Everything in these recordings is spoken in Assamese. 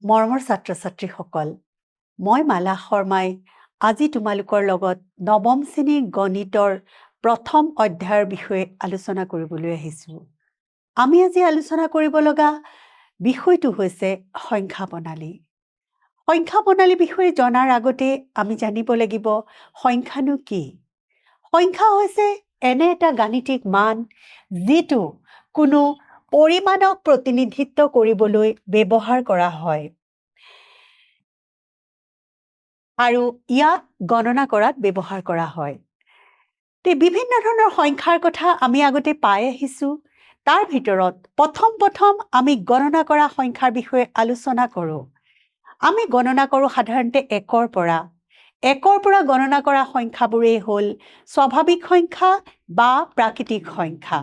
মৰমৰ ছাত্ৰ-ছাত্ৰীসকল, মই মালা শৰ্মাই আজি তোমালোকৰ লগত নৱম শ্ৰেণীৰ গণিতৰ প্ৰথম অধ্যায়ৰ বিষয়ে আলোচনা কৰিবলৈ আহিছোঁ। আমি আজি আলোচনা কৰিব লগা বিষয়টো হৈছে সংখ্যা প্ৰণালী। সংখ্যা প্ৰণালী বিষয়ে জনাৰ আগতে আমি জানিব লাগিব সংখ্যানো কি? সংখ্যা হৈছে এনে এটা গাণিতিক মান যিটো কোনো পৰিমাণক প্ৰতিনিধিত্ব কৰিবলৈ ব্যৱহাৰ কৰা হয় আৰু ইয়াক গণনা কৰাত ব্যৱহাৰ কৰা হয়। বিভিন্ন ধৰণৰ সংখ্যাৰ কথা আমি আগতে পাই আহিছোঁ। তাৰ ভিতৰত প্ৰথম আমি গণনা কৰা সংখ্যাৰ বিষয়ে আলোচনা কৰোঁ। আমি গণনা কৰোঁ সাধাৰণতে একৰ পৰা গণনা কৰা সংখ্যাবোৰেই হ'ল স্বাভাৱিক সংখ্যা বা প্ৰাকৃতিক সংখ্যা।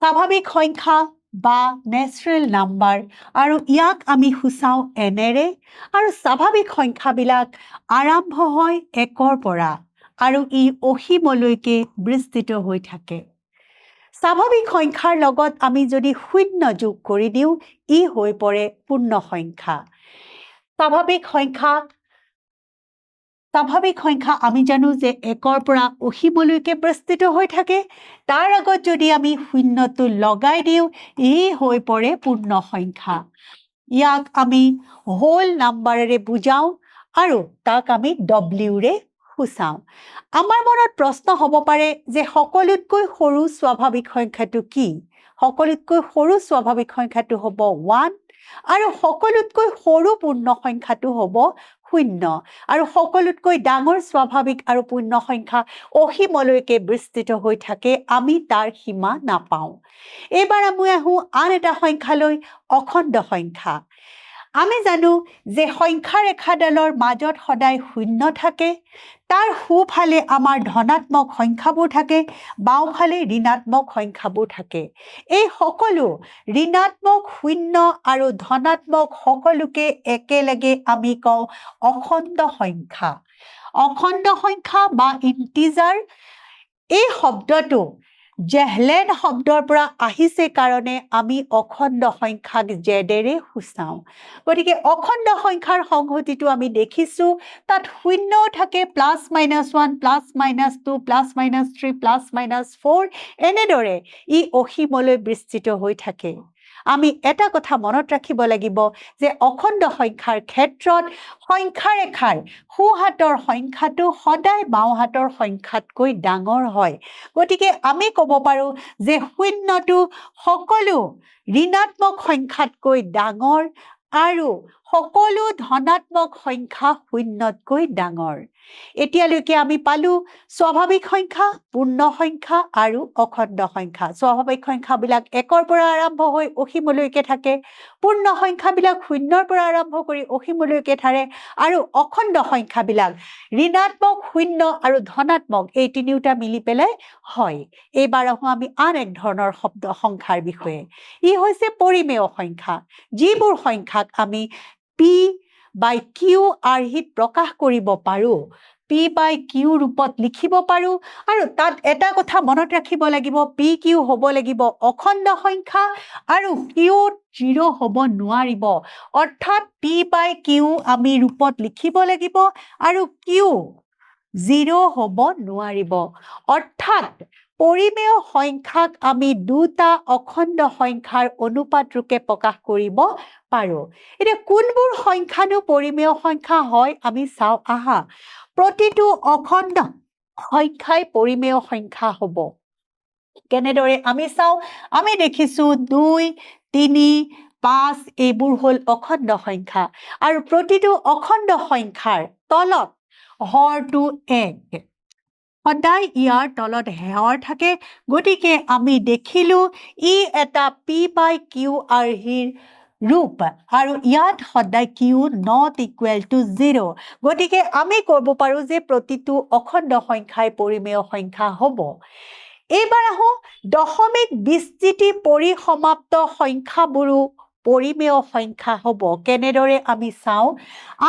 স্বাভাৱিক সংখ্যা বা নেচাৰেল নাম্বাৰ, আৰু ইয়াক আমি সূচাওঁ এনেৰে, আৰু স্বাভাৱিক সংখ্যাবিলাক আৰম্ভ হয় একৰ পৰা আৰু ই অসীমলৈকে বিস্তৃত হৈ থাকে। স্বাভাৱিক সংখ্যাৰ লগত আমি যদি শূন্য যোগ কৰি দিওঁ ই হৈ পৰে পূৰ্ণ সংখ্যা। স্বাভাৱিক সংখ্যা আমি জানো যে একৰ পৰা অসীমলৈকে বিস্তৃত হৈ থাকে। তাৰ আগত যদি আমি শূন্যটো লগাই দিওঁ ই হৈ পৰে পূৰ্ণ সংখ্যা। ইয়াক আমি হোল নাম্বাৰেৰে বুজাওঁ আৰু তাক আমি ডব্লিউৰে সূচাওঁ। আমাৰ মনত প্ৰশ্ন হ'ব পাৰে যে সকলোতকৈ সৰু স্বাভাৱিক সংখ্যাটো কি? সকলোতকৈ সৰু স্বাভাৱিক সংখ্যাটো হ'ব 1 আৰু সকলোতকৈ সৰু পূৰ্ণ সংখ্যাটো হ'ব 0, আৰু সকলোতকৈ ডাঙৰ স্বাভাৱিক আৰু পূৰ্ণ সংখ্যা অসীমলৈকে বিস্তৃত হৈ থাকে, আমি তাৰ সীমা নাপাওঁ। এইবাৰ আমি আহোঁ আন এটা সংখ্যালৈ, অখণ্ড সংখ্যা। আমি জানো যে সংখ্যা ৰেখাডালৰ মাজত সদায় শূন্য থাকে। তাৰ সোঁফালে আমাৰ ধনাত্মক সংখ্যাবোৰ থাকে, বাওঁফালে ঋণাত্মক সংখ্যাবোৰ থাকে। এই সকলো ঋণাত্মক, শূন্য আৰু ধনাত্মক সকলোকে একেলগে আমি কওঁ অখণ্ড সংখ্যা। অখণ্ড সংখ্যা বা ইন্টিজাৰ, এই শব্দটো জেহলেন শব্দৰ পৰা আহিছে কাৰণে আমি অখণ্ড সংখ্যাক জেডেৰে সূচাওঁ। গতিকে অখণ্ড সংখ্যাৰ সংহতিটো আমি দেখিছোঁ, তাত শূন্যও থাকে, +-1, +-2, +-3, +-4, এনেদৰে ই অসীমলৈ বিস্তৃত হৈ থাকে। আমি এটা কথা মনত ৰাখিব লাগিব যে অখণ্ড সংখ্যাৰ ক্ষেত্ৰত সংখ্যা ৰেখাৰ সোঁহাতৰ সংখ্যাটো সদায় বাওঁহাতৰ সংখ্যাতকৈ ডাঙৰ হয়। গতিকে আমি ক'ব পাৰোঁ যে শূন্যটো সকলো ঋণাত্মক সংখ্যাতকৈ ডাঙৰ আৰু সকলো ধনাত্মক সংখ্যা শূন্যতকৈ ডাঙৰ। এতিয়ালৈকে আমি পালোঁ স্বাভাৱিক সংখ্যা, পূৰ্ণ সংখ্যা আৰু অখণ্ড সংখ্যা। স্বাভাৱিক সংখ্যাবিলাক একৰ পৰা আৰম্ভ হৈ অসীমলৈকে থাকে, পূৰ্ণ সংখ্যাবিলাক শূন্যৰ পৰা আৰম্ভ কৰি অসীমলৈকে থাকে, আৰু অখণ্ড সংখ্যাবিলাক ঋণাত্মক, শূন্য আৰু ধনাত্মক এই তিনিওটা মিলি পেলাই হয়। এইবাৰ আহোঁ আমি আন এক ধৰণৰ সংখ্যাৰ বিষয়ে। ই হৈছে পৰিমেয় সংখ্যা, যিবোৰ সংখ্যাক আমি P/Q আৰ্হিত প্ৰকাশ কৰিব পাৰোঁ, P/Q ৰূপত লিখিব পাৰোঁ। আৰু তাত এটা কথা মনত ৰাখিব লাগিব, PQ হ'ব লাগিব অখণ্ড সংখ্যা আৰু Q 0 হ'ব নোৱাৰিব। অৰ্থাৎ P/Q আমি ৰূপত লিখিব লাগিব আৰু Q 0 হ'ব নোৱাৰিব। অৰ্থাৎ পৰিমেয় সংখ্যাক আমি দুটা অখণ্ড সংখ্যাৰ অনুপাত ৰূপে প্ৰকাশ কৰিব পাৰোঁ। এতিয়া কোনবোৰ সংখ্যানো পৰিমেয় সংখ্যা হয় আমি চাওঁ আহা। প্ৰতিটো অখণ্ড সংখ্যাই পৰিমেয় সংখ্যা হ'ব। কেনেদৰে আমি চাওঁ, আমি দেখিছোঁ 2, 3, 5 এইবোৰ হ'ল অখণ্ড সংখ্যা, আৰু প্ৰতিটো অখণ্ড সংখ্যাৰ তলত হৰটো 1। সদায় ইয়াৰ তলত হৰ থাকে। গতিকে আমি দেখিলোঁ ই এটা P/Q আৰ্হিৰ ৰূপ, আৰু ইয়াত সদায় Q ≠ 0। গতিকে আমি ক'ব পাৰোঁ যে প্ৰতিটো অখণ্ড সংখ্যাই পৰিমেয় সংখ্যা হ'ব। এইবাৰ আহোঁ দশমিক বিস্তৃতি পৰিসমাপ্ত সংখ্যাবোৰো পৰিমেয় সংখ্যা হ'ব কেনেদৰে আমি চাওঁ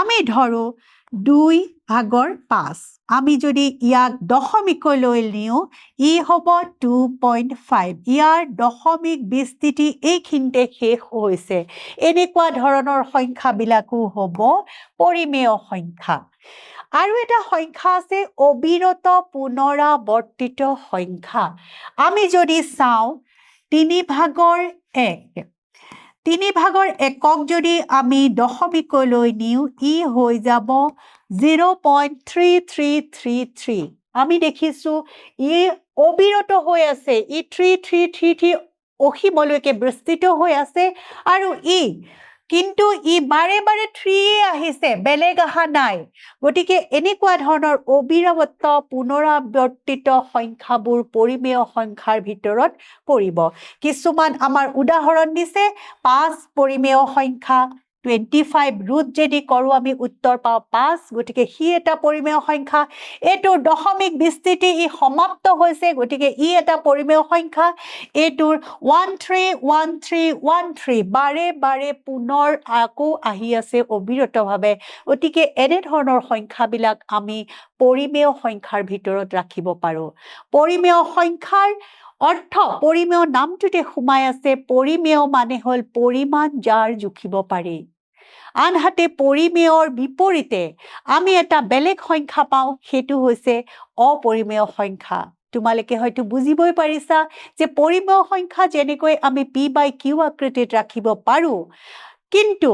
আমি ধৰো 2/5 আমি যদি ইয়াক দশমিকলৈ নিওঁ ই হ'ব 2.5 ইয়াৰ দশমিক বিস্তৃতি এইখিনিতে শেষ হৈছে এনেকুৱা ধৰণৰ সংখ্যাবিলাকো হ'ব পৰিমেয় সংখ্যা আৰু এটা সংখ্যা আছে অবিৰত পুনৰাৱৰ্তিত সংখ্যা আমি যদি চাওঁ 3/1 3/1ক যদি আমি দশমিকলৈ নিওঁ ই হৈ যাব 0.3333 আমি দেখিছোঁ ই অবিৰত হৈ আছে ই 3333 অসীমলৈকে বিস্তৃত হৈ আছে আৰু কিন্তু ই বাৰে বাৰে 3 আহিছে বেলেগ অহা নাই গতিকে এনেকুৱা ধৰণৰ অবিৰত পুনৰাৱৰ্তিত সংখ্যাবোৰ পৰিমেয় সংখ্যাৰ ভিতৰত পৰিব কিছুমান আমাৰ উদাহৰণ দিছে 5 পৰিমেয় সংখ্যা 25 ৰুট যদি কৰোঁ আমি উত্তৰ পাওঁ 5 গতিকে সি এটা পৰিমেয় সংখ্যা এইটোৰ দশমিক বিস্তৃতি ই সমাপ্ত হৈছে গতিকে ই এটা পৰিমেয় সংখ্যা এইটোৰ 131313 বাৰে বাৰে পুনৰ আকৌ আহি আছে অবিৰতভাৱে গতিকে এনে ধৰণৰ সংখ্যাবিলাক আমি পৰিমেয় সংখ্যাৰ ভিতৰত ৰাখিব পাৰোঁ পৰিমেয় সংখ্যাৰ অৰ্থ পৰিমেয় নামটোতে সোমাই আছে পৰিমেয় মানে হ'ল পৰিমাণ যাৰ জুখিব পাৰি আনহাতে পৰিমেয়ৰ বিপৰীতে আমি এটা বেলেগ সংখ্যা পাওঁ সেইটো হৈছে অপৰিমেয় সংখ্যা তোমালোকে হয়তো বুজিবই পাৰিছা যে পৰিমেয় সংখ্যা যেনেকৈ আমি p/q আকৃতিত ৰাখিব পাৰোঁ কিন্তু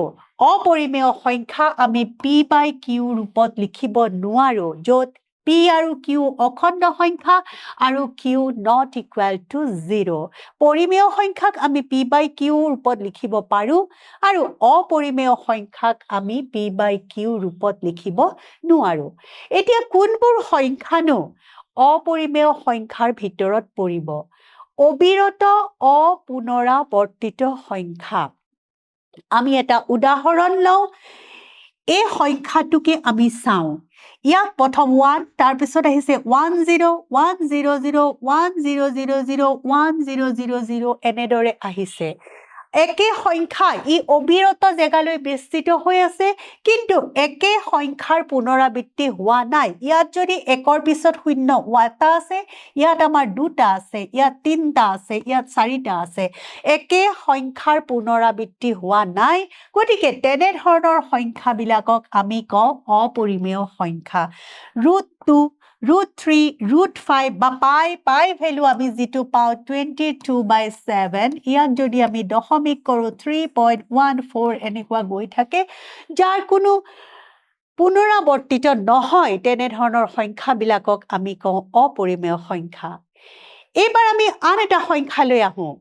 অপৰিমেয় সংখ্যা আমি p/q ৰূপত লিখিব নোৱাৰোঁ য'ত p আৰু q অখণ্ড সংখ্যা আৰু q not equal to 0 পৰিমেয় সংখ্যাক আমি p/q ৰূপত লিখিব পাৰোঁ আৰু অপৰিমেয় সংখ্যাক আমি p/q ৰূপত লিখিব নোৱাৰোঁ এতিয়া কোনবোৰ সংখ্যানো অপৰিমেয় সংখ্যাৰ ভিতৰত পৰিব অবিৰত অপুনৰাৱৰ্তিত সংখ্যা আমি এটা উদাহৰণ লওঁ এই সংখ্যাটোকে আমি চাওঁ ইয়াক প্ৰথম 1 তাৰপিছত আহিছে 101010001000 এনেদৰে আহিছে একে সংখ্যা ই অবিৰত জেগালৈ বিস্তৃত হৈ আছে কিন্তু একে সংখ্যাৰ পুনৰাবৃত্তি হোৱা নাই ইয়াত যদি একৰ পিছত শূন্য এটা আছে ইয়াত আমাৰ দুটা আছে ইয়াত তিনিটা আছে ইয়াত চাৰিটা আছে একে সংখ্যাৰ পুনৰাবৃত্তি হোৱা নাই গতিকে তেনে ধৰণৰ সংখ্যাবিলাকক আমি কওঁ অপৰিমেয় সংখ্যা √2 √3 √5 বা পাই ভেলু আমি যিটো পাওঁ 22/7 ইয়াক যদি আমি দশমিক কৰোঁ 3.14 এনেকুৱা গৈ থাকে যাৰ কোনো পুনৰাৱৰ্তিত নহয় তেনেধৰণৰ সংখ্যাবিলাকক আমি কওঁ অপৰিমেয় সংখ্যা এইবাৰ আমি আন এটা সংখ্যালৈ আহোঁ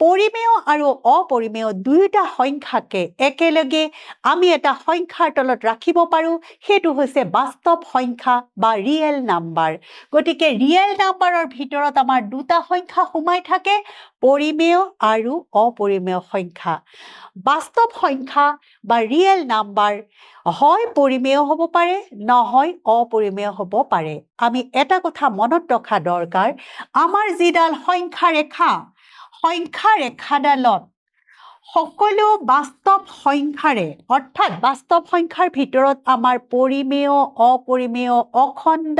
পৰিমেয় আৰু অপৰিমেয় দুয়োটা সংখ্যাকে একেলগে আমি এটা সংখ্যাৰ তলত ৰাখিব পাৰোঁ সেইটো হৈছে বাস্তৱ সংখ্যা বা ৰিয়েল নাম্বাৰ গতিকে ৰিয়েল নাম্বাৰৰ ভিতৰত আমাৰ দুটা সংখ্যা সোমাই থাকে পৰিমেয় আৰু অপৰিমেয় সংখ্যা বাস্তৱ সংখ্যা বা ৰিয়েল নাম্বাৰ হয় পৰিমেয় হ'ব পাৰে নহয় অপৰিমেয় হ'ব পাৰে আমি এটা কথা মনত ৰখা দৰকাৰ আমাৰ যিডাল সংখ্যা ৰেখাডালত সকলো বাস্তৱ সংখ্যাৰে অৰ্থাৎ বাস্তৱ সংখ্যাৰ ভিতৰত আমাৰ পৰিমেয় অপৰিমেয় অখণ্ড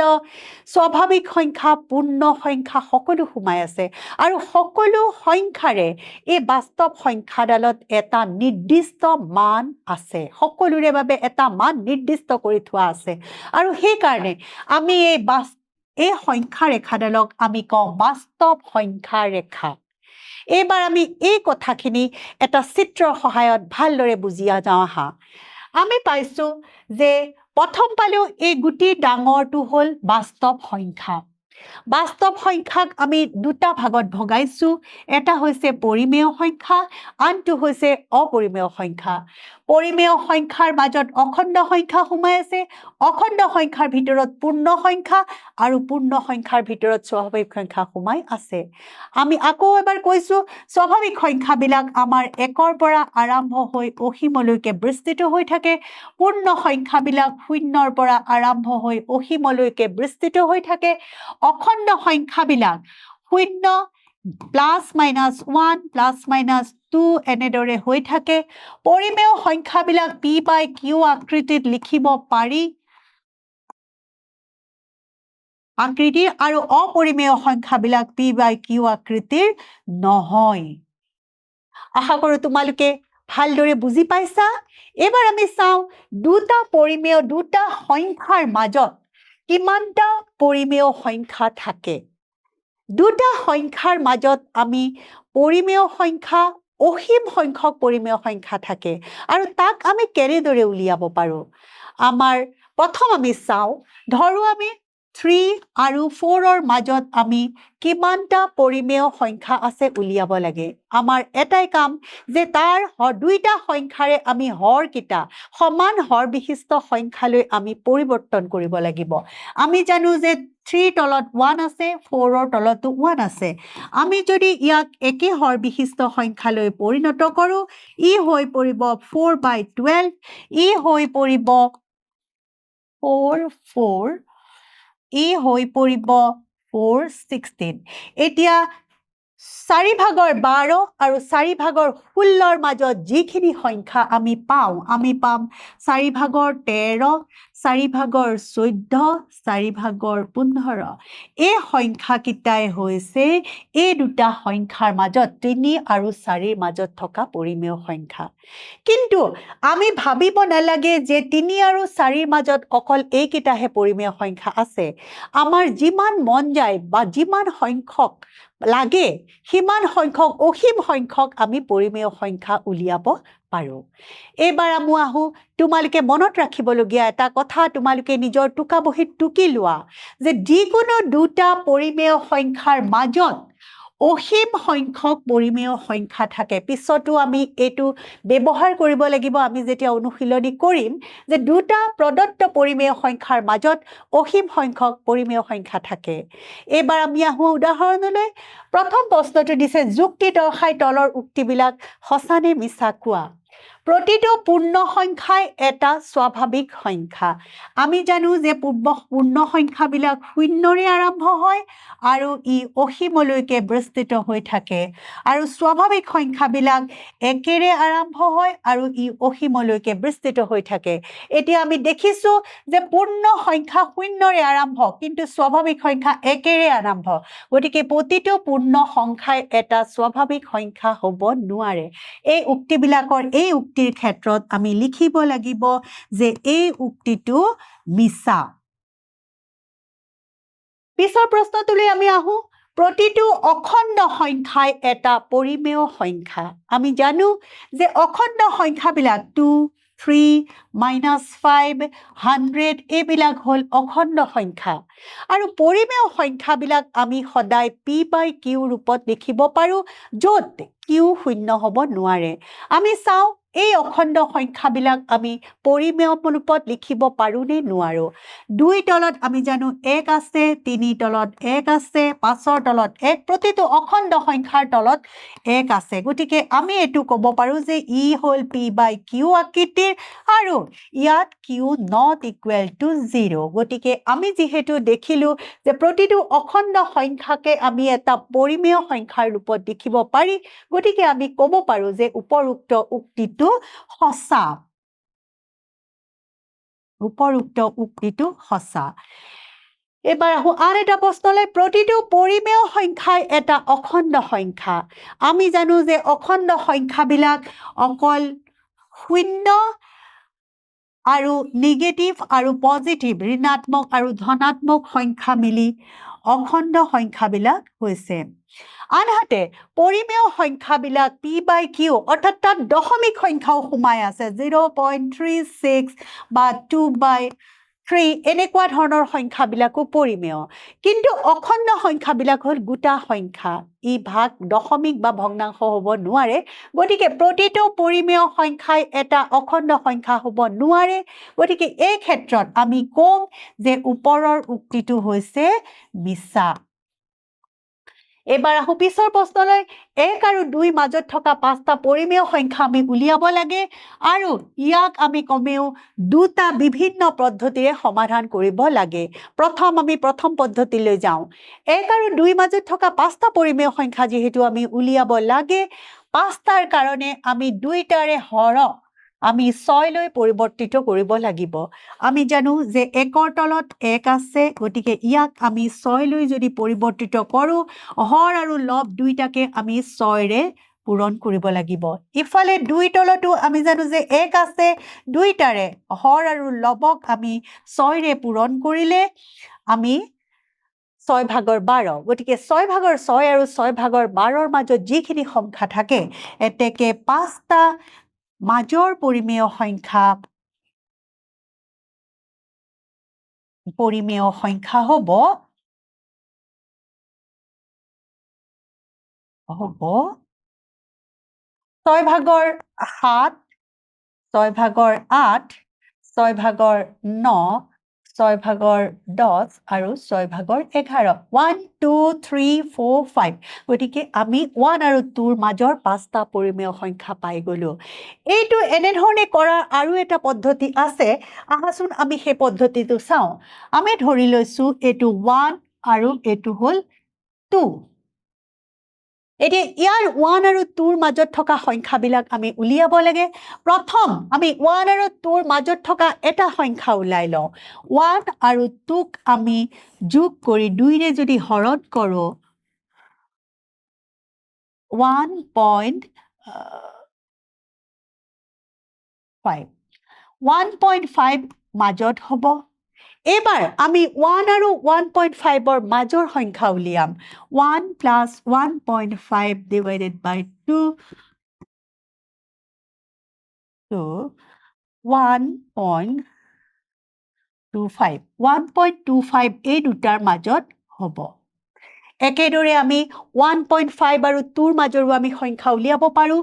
স্বাভাৱিক সংখ্যা পূৰ্ণ সংখ্যা সকলো সোমাই আছে আৰু সকলো সংখ্যাৰে এই বাস্তৱ সংখ্যাডালত এটা নিৰ্দিষ্ট মান আছে সকলোৰে বাবে এটা মান নিৰ্দিষ্ট কৰি থোৱা আছে আৰু সেইকাৰণে আমি এই সংখ্যা ৰেখাডালক আমি কওঁ বাস্তৱ সংখ্যা ৰেখা এইবাৰ আমি এই কথাখিনি এটা চিত্ৰৰ সহায়ত ভালদৰে বুজিয়া যাওঁ আহা আমি পাইছোঁ যে প্ৰথম পালেও এই গোটেই ডাঙৰটো হ'ল বাস্তৱ সংখ্যাক আমি দুটা ভাগত ভগাইছোঁ এটা হৈছে পৰিমেয় সংখ্যা আনটো হৈছে অপৰিমেয় সংখ্যা পৰিমেয় সংখ্যাৰ মাজত অখণ্ড সংখ্যা সোমাই আছে অখণ্ড সংখ্যাৰ ভিতৰত পূৰ্ণ সংখ্যা আৰু পূৰ্ণ সংখ্যাৰ ভিতৰত স্বাভাৱিক সংখ্যা সোমাই আছে আমি আকৌ এবাৰ কৈছোঁ স্বাভাৱিক সংখ্যাবিলাক আমাৰ 1ৰ পৰা আৰম্ভ হৈ অসীমলৈকে বিস্তৃত হৈ থাকে পূৰ্ণ সংখ্যাবিলাক 0ৰ পৰা আৰম্ভ হৈ অসীমলৈকে বিস্তৃত হৈ থাকে অখণ্ড সংখ্যাবিলাক 0 +-1 +-2 2 এনেদৰে হৈ থাকে পৰিমেয় সংখ্যাবিলাক p/q আকৃতিত লিখিব পাৰি আকৃতিৰ আৰু অপৰিমেয় সংখ্যাবিলাক p/q আকৃতিৰ নহয় আশা কৰোঁ তোমালোকে ভালদৰে বুজি পাইছা এবাৰ আমি চাওঁ দুটা পৰিমেয় দুটা সংখ্যাৰ মাজত কিমানটা পৰিমেয় সংখ্যা থাকে দুটা সংখ্যাৰ মাজত আমি পৰিমেয় সংখ্যা অসীম সংখ্যক পৰিমেয় সংখ্যা থাকে আৰু তাক আমি কেনেদৰে উলিয়াব পাৰোঁ আমাৰ প্ৰথম আমি চাওঁ ধৰো আমি 3 আৰু 4ৰ মাজত আমি কিমানটা পৰিমেয় সংখ্যা আছে উলিয়াব লাগে আমাৰ এটাই কাম যে তাৰ দুইটা সংখ্যাৰে আমি হৰকিটা সমান হৰ বিশিষ্ট সংখ্যালৈ আমি পৰিৱৰ্তন কৰিব লাগিব আমি জানো যে 3 তলত 1 আছে 4ৰ তলতো 1 আছে আমি যদি ইয়াক একে হৰ বিশিষ্ট সংখ্যালৈ পৰিণত কৰোঁ ই হৈ পৰিব 4/12 ই হৈ পৰিব 4 ই হৈ পৰিব 4/16 এতিয়া 4/12 আৰু 4/16ৰ মাজত যিখিনি সংখ্যা আমি পাম 4/13 4/14 4/15 এই সংখ্যাকেইটাই হৈছে এই দুটা সংখ্যাৰ মাজত 3 আৰু 4ৰ মাজত থকা পৰিমেয় সংখ্যা কিন্তু আমি ভাবিব নালাগে যে 3 আৰু 4ৰ মাজত অকল এইকেইটাহে পৰিমেয় সংখ্যা আছে আমাৰ যিমান মন যায় বা যিমান সংখ্যক লাগে সিমান সংখ্যক অসীম সংখ্যক আমি পৰিমেয় সংখ্যা উলিয়াব পাৰোঁ এবাৰ আমি আহো তোমালোকে মনত ৰাখিবলগীয়া এটা কথা তোমালোকে নিজৰ টুকা বহীত টুকি লোৱা যে যিকোনো দুটা পৰিমেয় সংখ্যাৰ মাজত অসীম সংখ্যক পৰিমেয় সংখ্যা থাকে পিছতো আমি এইটো ব্যৱহাৰ কৰিব লাগিব আমি যেতিয়া অনুশীলনী কৰিম যে দুটা প্ৰদত্ত পৰিমেয় সংখ্যাৰ মাজত অসীম সংখ্যক পৰিমেয় সংখ্যা থাকে এবাৰ আমি আহো উদাহৰণলৈ প্ৰথম প্ৰশ্নটো দিছে যুক্তি দৰ্শাই তলৰ উক্তিবিলাক সঁচা নে মিছা কোৱা প্ৰতিটো পূৰ্ণ সংখ্যাই এটা স্বাভাৱিক সংখ্যা আমি জানো যে পূৰ্ণ সংখ্যাবিলাক শূন্যৰে আৰম্ভ হয় আৰু ই অসীমলৈকে বিস্তৃত হৈ থাকে আৰু স্বাভাৱিক সংখ্যাবিলাক একেৰে আৰম্ভ হয় আৰু ই অসীমলৈকে বিস্তৃত হৈ থাকে এতিয়া আমি দেখিছো যে পূৰ্ণ সংখ্যা শূন্যৰে আৰম্ভ কিন্তু স্বাভাৱিক সংখ্যা একেৰে আৰম্ভ গতিকে প্ৰতিটো পূৰ্ণ সংখ্যাই এটা স্বাভাৱিক সংখ্যা হ'ব নোৱাৰে এই উক্তিবিলাকৰ এই উক্তিৰ ক্ষেত্ৰত আমি লিখিব লাগিব যে এই উক্তিটো মিছা পিছৰ প্ৰশ্নটোলৈ আমি আহো প্ৰতিটো অখণ্ড সংখ্যাই এটা পৰিমেয় সংখ্যা আমি জানো যে অখণ্ড সংখ্যাবিলাক 2 3 -5 100 এইবিলাক হ'ল অখণ্ড সংখ্যা আৰু পৰিমেয় সংখ্যাবিলাক আমি সদায় p/q ৰূপত লিখিব পাৰোঁ য'ত q শূন্য হ'ব নোৱাৰে আমি চাওঁ এই অখণ্ড সংখ্যাবিলাক আমি পৰিমেয় ৰূপত লিখিব পাৰোঁ নে নোৱাৰোঁ 2 তলত আমি জানো 1 আছে 3 তলত 1 আছে 5ৰ তলত 1 প্ৰতিটো অখণ্ড সংখ্যাৰ তলত 1 আছে গতিকে আমি এইটো ক'ব পাৰোঁ যে ই হ'ল p/q আকৃতিৰ আৰু ইয়াত q not equal to 0 গতিকে আমি যিহেতু দেখিলোঁ যে প্ৰতিটো অখণ্ড সংখ্যাকে আমি এটা পৰিমেয় সংখ্যাৰ ৰূপত লিখিব পাৰি গতিকে আমি ক'ব পাৰোঁ যে উপৰোক্ত উক্তিটো সঁচা এবাৰ আহো আন এটা প্ৰশ্নলৈ প্ৰতিটো পৰিমেয় সংখ্যাই এটা অখণ্ড সংখ্যা আমি জানো যে অখণ্ড সংখ্যাবিলাক অকল শূন্য আৰু নিগেটিভ আৰু পজিটিভ ঋণাত্মক আৰু ধনাত্মক সংখ্যা মিলি অখণ্ড সংখ্যাবিলাক হৈছে আনহাতে পৰিমেয় সংখ্যাবিলাক p/q অৰ্থাৎ তাত দশমিক সংখ্যাও সোমাই আছে 0.36 বা 2/3 এনেকুৱা ধৰণৰ সংখ্যাবিলাকো পৰিমেয় কিন্তু অখণ্ড সংখ্যাবিলাক হ'ল গোটা সংখ্যা ই ভাগ দশমিক বা ভগ্নাংশ হ'ব নোৱাৰে গতিকে প্ৰতিটো পৰিমেয় সংখ্যাই এটা অখণ্ড সংখ্যা হ'ব নোৱাৰে গতিকে এই ক্ষেত্ৰত আমি কম যে ওপৰৰ উক্তিটো হৈছে মিছা এবাৰ আহো পিছৰ প্ৰশ্নলৈ 1 আৰু 2 মাজত থকা 5টা পৰিমেয় সংখ্যা আমি উলিয়াব লাগে আৰু ইয়াক আমি কমেও দুটা বিভিন্ন পদ্ধতিৰে সমাধান কৰিব লাগে আমি প্ৰথম পদ্ধতিলৈ যাওঁ 1 আৰু 2 মাজত থকা 5টা পৰিমেয় সংখ্যা যেহেতু আমি উলিয়াব লাগে 5টাৰ কাৰণে আমি 2টাৰে হৰক আমি 6 লৈ পৰিৱৰ্তিত কৰিব লাগিব আমি জানো যে 1ৰ তলত 1 আছে গতিকে ইয়াক আমি 6 লৈ যদি পৰিৱৰ্তিত কৰো হৰ আৰু লব দুইটাকে আমি 6 ৰে পূৰণ কৰিব লাগিব ইফালে 2 তলতো আমি জানো যে 1 আছে দুইটাৰে হৰ আৰু লবক আমি 6 ৰে পূৰণ কৰিলে আমি 6 ভাগৰ 12 গতিকে 6 ভাগৰ 6 আৰু 6 ভাগৰ 12ৰ মাজত যিখিনি সংখ্যা থাকে এতেকে 5টা মাজৰ পৰিমেয় সংখ্যা হ'ব 6 ভাগৰ 7 6 ভাগৰ 8 6 ভাগৰ 9 6 ভাগৰ 10 আৰু 6 ভাগৰ 11 1 2 3 4 5 গতিকে আমি 1 আৰু 2ৰ মাজৰ 5টা পৰিমেয় সংখ্যা পাই গলো এইটো এনেধৰণে কৰাৰ আৰু এটা পদ্ধতি আছে আহাচোন আমি সেই পদ্ধতিটো চাওঁ আমি ধৰি লৈছো এইটো 1 আৰু এইটো হ'ল 2 এতিয়া ইয়াৰ 1 আৰু 2ৰ মাজত থকা সংখ্যাবিলাক আমি উলিয়াব লাগে প্ৰথম আমি 1 আৰু 2ৰ মাজত থকা এটা সংখ্যা উলাই লওঁ 1 আৰু 2ক আমি যোগ কৰি 2 ৰে যদি হৰণ কৰো 1.5 মাজত হ'ব এবাৰ আমি 1 আৰু 1.5ৰ মাজৰ সংখ্যা উলিয়াম 1 plus 1.5 divided by 2 to 1.25 এই দুটাৰ মাজত হ'ব একেদৰে আমি 1.5 আৰু 2ৰ মাজৰো আমি সংখ্যা উলিয়াব পাৰো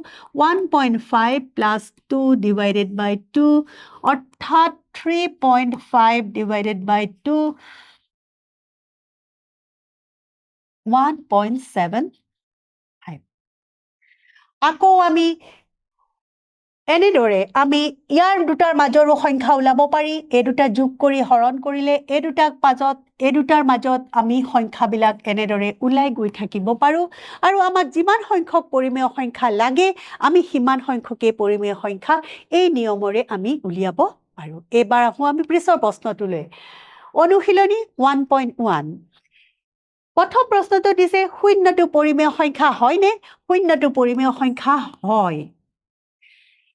1.5 plus 2 divided by 2 অৰ্থাৎ 3.5 divided by 2 1.75 আকৌ আমি এনেদৰে আমি ইয়াৰ দুটাৰ মাজৰো সংখ্যা উলাব পাৰি এই দুটা যোগ কৰি হৰণ কৰিলে এই দুটাৰ মাজত আমি সংখ্যাবিলাক এনেদৰে উলাই গৈ থাকিব পাৰো আৰু আমাক যিমান সংখ্যক পৰিমেয় সংখ্যা লাগে আমি সিমান সংখ্যকে পৰিমেয় সংখ্যা এই নিয়মৰে আমি উলিয়াব পাৰো এবাৰ আহো আমি পিছৰ প্ৰশ্নটোলৈ অনুশীলনী 1.1 প্ৰথম প্ৰশ্নটো দিছে শূন্যটো পৰিমেয় সংখ্যা হয়নে শূন্যটো পৰিমেয় সংখ্যা হয়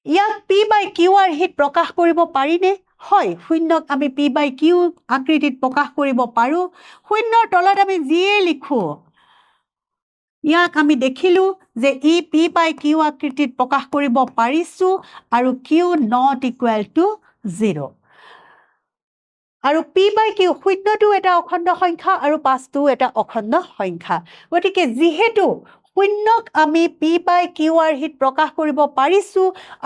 ইয়াক p by q আৰ্হিত প্ৰকাশ কৰিব পাৰিনে হয় শূন্যক আমি p by q আকৃতিত প্ৰকাশ কৰিব পাৰো শূন্যৰ তলত আমি যিয়ে লিখো ইয়াক আমি দেখিলো যে ই p by q আকৃতিত প্ৰকাশ কৰিব পাৰিছো আৰু q not equal to 0 আৰু p by q শূন্যটো এটা অখণ্ড সংখ্যা আৰু 5টো এটা অখণ্ড সংখ্যা গতিকে যিহেতু শূন্যক আমি p by q আৰ্হিত প্ৰকাশ কৰিব পাৰিছো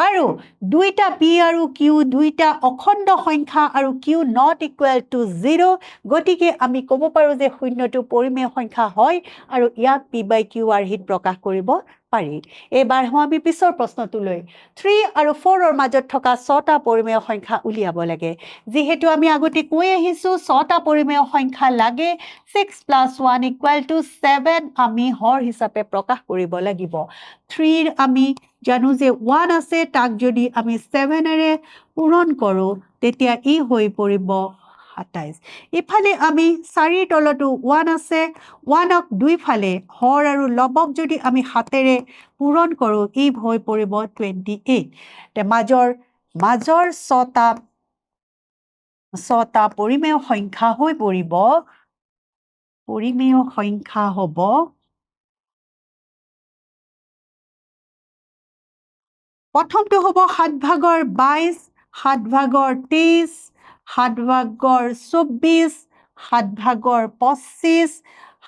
আৰু দুইটা p আৰু q দুইটা অখণ্ড সংখ্যা আৰু q not equal to 0 গতিকে আমি ক'ব পাৰো যে শূন্যটো পৰিমেয় সংখ্যা হয় আৰু ইয়াক p by q আৰ্হিত প্ৰকাশ কৰিব পাৰি এবাৰ আমি পিছৰ প্ৰশ্নটোলৈ 3 আৰু 4ৰ মাজত থকা 6টা পৰিমেয় সংখ্যা উলিয়াব লাগে যেহেতু আমি আগতে কৈ আহিছো 6টা পৰিমেয় সংখ্যা লাগে 6 plus 1 equal to 7 আমি হৰ হিচাপে প্ৰকাশ কৰিব লাগিব 3ৰ আমি জানো যে 1 আছে তাক যদি আমি 7ৰে পূৰণ কৰো তেতিয়া ই হৈ পৰিব 27 ইফালে আমি 4ৰ তলতো 1 আছে 1ক দুইফালে হৰ আৰু লবক যদি আমি 7ৰে পূৰণ কৰো ই হৈ পৰিব 28 তে মাজৰ 6টা পৰিমেয় সংখ্যা হৈ পৰিব পৰিমেয় সংখ্যা হ'ব প্ৰথমটো হ'ব 7 ভাগৰ 22 7 ভাগৰ 23 7 ভাগৰ 24 7 ভাগৰ 25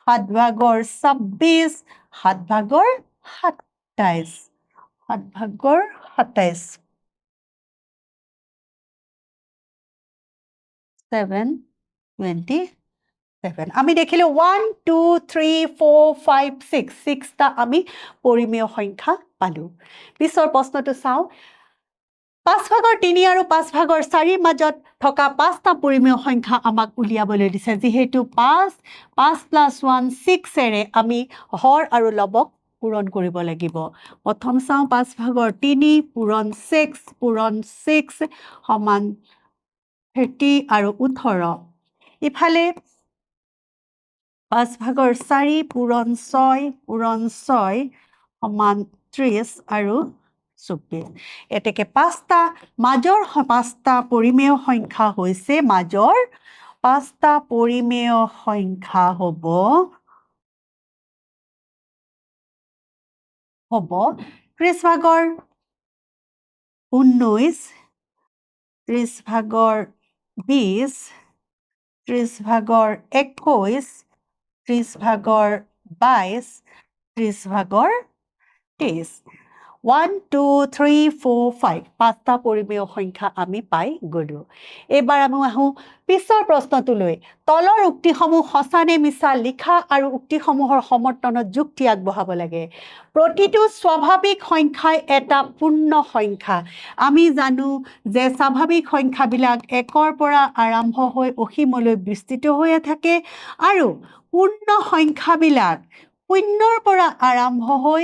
7 ভাগৰ 26 7 ভাগৰ 27 7 ভাগৰ 27 727 আমি দেখিলো 1 2 3 4 5 6 6টা আমি পৰিমেয় সংখ্যা পালো পিছৰ প্ৰশ্নটো চাও 5 ভাগৰ 3 আৰু 5 ভাগৰ 4ৰ মাজত থকা 5টা পৰিমেয় সংখ্যা আমাক উলিয়াবলৈ দিছে যেহেতু 5 plus 1 6 এৰে আমি হৰ আৰু লবক পূৰণ কৰিব লাগিব প্ৰথম চাওঁ 5/3 পূৰণ 6 সমান 30 আৰু 18 ইফালে 5/4 পূৰণ 6 সমান 30 আৰু 24 এতেকে পাঁচটা মাজৰ পাঁচটা পৰিমেয় সংখ্যা হৈছে মাজৰ পাঁচটা পৰিমেয় সংখ্যা হ'ব 30/19 30/20 30/21 30/22 30/23 1 2 3 4 5 পাঁচটা পৰিমেয় সংখ্যা আমি পাই গলো এবাৰ আমি আহো পিছৰ প্ৰশ্নটোলৈ তলৰ উক্তিসমূহ সঁচা নে মিছা লিখা আৰু উক্তিসমূহৰ সমৰ্থনত যুক্তি আগবঢ়াব লাগে প্ৰতিটো স্বাভাৱিক সংখ্যাই এটা পূৰ্ণ সংখ্যা আমি জানো যে স্বাভাৱিক সংখ্যাবিলাক 1ৰ পৰা আৰম্ভ হৈ অসীমলৈ বিস্তৃত হৈ থাকে আৰু পূৰ্ণ সংখ্যাবিলাক 0ৰ পৰা আৰম্ভ হৈ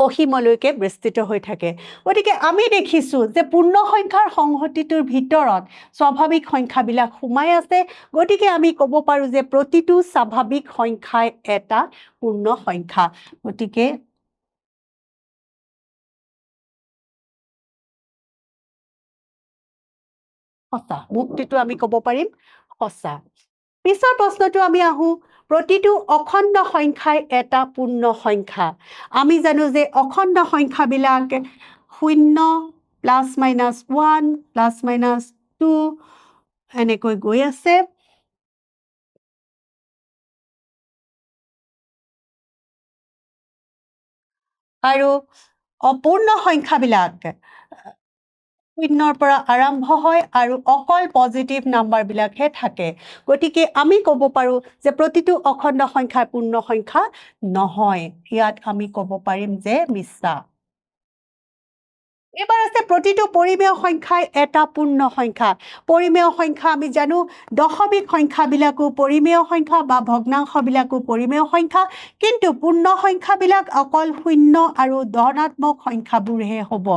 অসীমলৈকে বিস্তৃত হৈ থাকে গতিকে আমি দেখিছো যে পূৰ্ণ সংখ্যাৰ সংহতিটোৰ ভিতৰত স্বাভাৱিক সংখ্যাবিলাক সোমাই আছে গতিকে আমি ক'ব পাৰো যে প্ৰতিটো স্বাভাৱিক সংখ্যাই এটা পূৰ্ণ সংখ্যা গতিকে সঁচা মুক্তিটো আমি ক'ব পাৰিম সঁচা পিছৰ প্ৰশ্নটো আমি আহো প্ৰতিটো অখণ্ড সংখ্যাই এটা পূৰ্ণ সংখ্যা আমি জানো যে অখণ্ড সংখ্যাবিলাক 0 ±1 ±2 এনেকৈ গৈ আছে আৰু অপূৰ্ণ সংখ্যাবিলাক 0ৰ পৰা আৰম্ভ হয় আৰু অকল পজিটিভ নাম্বাৰবিলাকহে থাকে গতিকে আমি ক'ব পাৰো যে প্ৰতিটো অখণ্ড সংখ্যা পূৰ্ণ সংখ্যা নহয় ইয়াত আমি ক'ব পাৰিম যে মিছা এবাৰ আছে প্ৰতিটো পৰিমেয় সংখ্যাই এটা পূৰ্ণ সংখ্যা পৰিমেয় সংখ্যা আমি জানো দশমিক সংখ্যাবিলাকো পৰিমেয় সংখ্যা বা ভগ্নাংশবিলাকো পৰিমেয় সংখ্যা কিন্তু পূৰ্ণ সংখ্যাবিলাক অকল 0 আৰু ধনাত্মক সংখ্যাবোৰহে হ'ব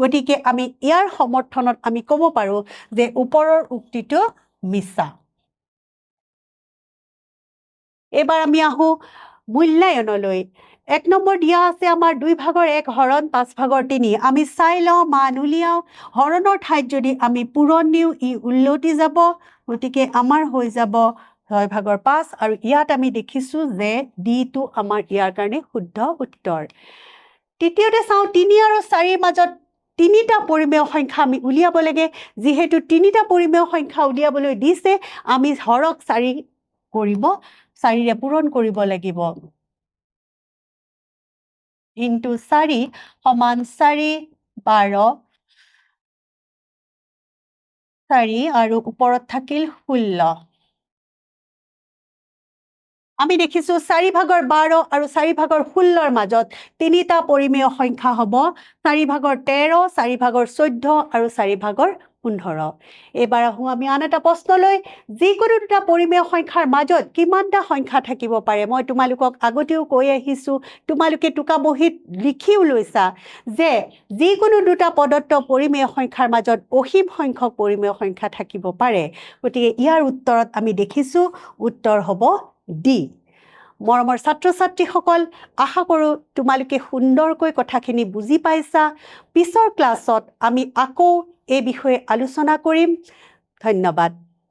গতিকে আমি ইয়াৰ সমৰ্থনত আমি ক'ব পাৰো যে ওপৰৰ উক্তিটো মিছা এবাৰ আমি আহো মূল্যায়নলৈ 1 নম্বৰ দিয়া আছে আমাৰ 2/1 হৰণ 5/3 আমি চাই লওঁ মান উলিয়াও হৰণৰ ঠাইত যদি আমি পূৰণ দিওঁ ই উলটি যাব গতিকে আমাৰ হৈ যাব 6/5 আৰু ইয়াত আমি দেখিছো যে ডিটো আমাৰ ইয়াৰ কাৰণে শুদ্ধ উত্তৰ তৃতীয়তে চাওঁ 3 আৰু 4ৰ মাজত তিনিটা পৰিমেয় সংখ্যা আমি উলিয়াব লাগে যিহেতু তিনিটা পৰিমেয় সংখ্যা উলিয়াবলৈ দিছে আমি হৰক 4 কৰিব 4ৰে পূৰণ কৰিব লাগিব into 4 সমান 4 12 4 আৰু ওপৰত থাকিল 16 আমি দেখিছো 4/12 আৰু 4/16ৰ মাজত তিনিটা পৰিমেয় সংখ্যা হ'ব 4/13 4/14 আৰু 4/15 এবাৰ আহো আমি আন এটা প্ৰশ্নলৈ যিকোনো দুটা পৰিমেয় সংখ্যাৰ মাজত কিমানটা সংখ্যা থাকিব পাৰে মই তোমালোকক আগতেও কৈ আহিছো তোমালোকে টুকা বহীত লিখিও লৈছা যে যিকোনো দুটা প্ৰদত্ত পৰিমেয় সংখ্যাৰ মাজত অসীম সংখ্যক পৰিমেয় সংখ্যা থাকিব পাৰে গতিকে ইয়াৰ উত্তৰত আমি দেখিছো উত্তৰ হ'ব ডি মৰমৰ ছাত্ৰ-ছাত্ৰীসকল আশা কৰোঁ তোমালোকে সুন্দৰকৈ কথাখিনি বুজি পাইছা পিছৰ ক্লাছত আমি আকৌ এই বিষয়ে আলোচনা কৰিম ধন্যবাদ